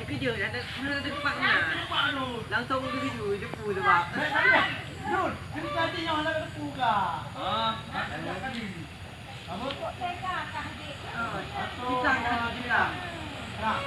video ada depan na. Langsung ke video depu tu bab. Dud, kita tadi yang ada depu ka. Apa? Kita. Nah.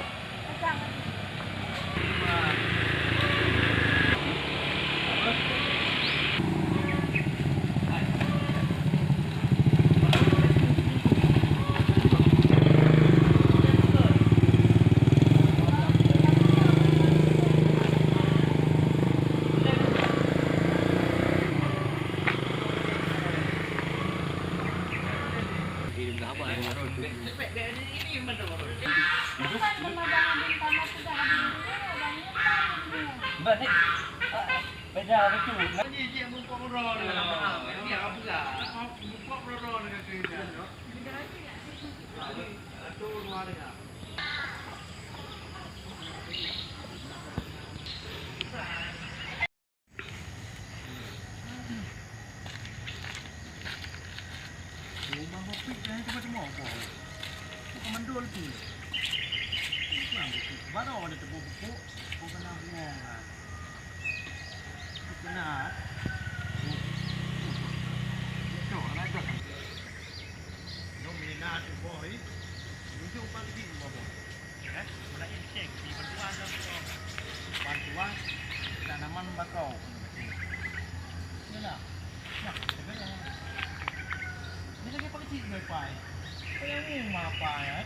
Balik. Beda betul. Ni dia buka merah ni. Ni apa dah? Buka merah ni kata dia. Ada luar dia. Rumah kopi dah cuma apa? Komando lagi. Baru ada tebu-tebu, bukan buang. Benar. Itu ada kan. Nominat boy. Itu pagi bobo. Mulai cek di bantuan bantuan tanaman bakau. Yalah. Nah, sebenarnya. Ini lagi pakai cik mai pai. Kau yang apa ya?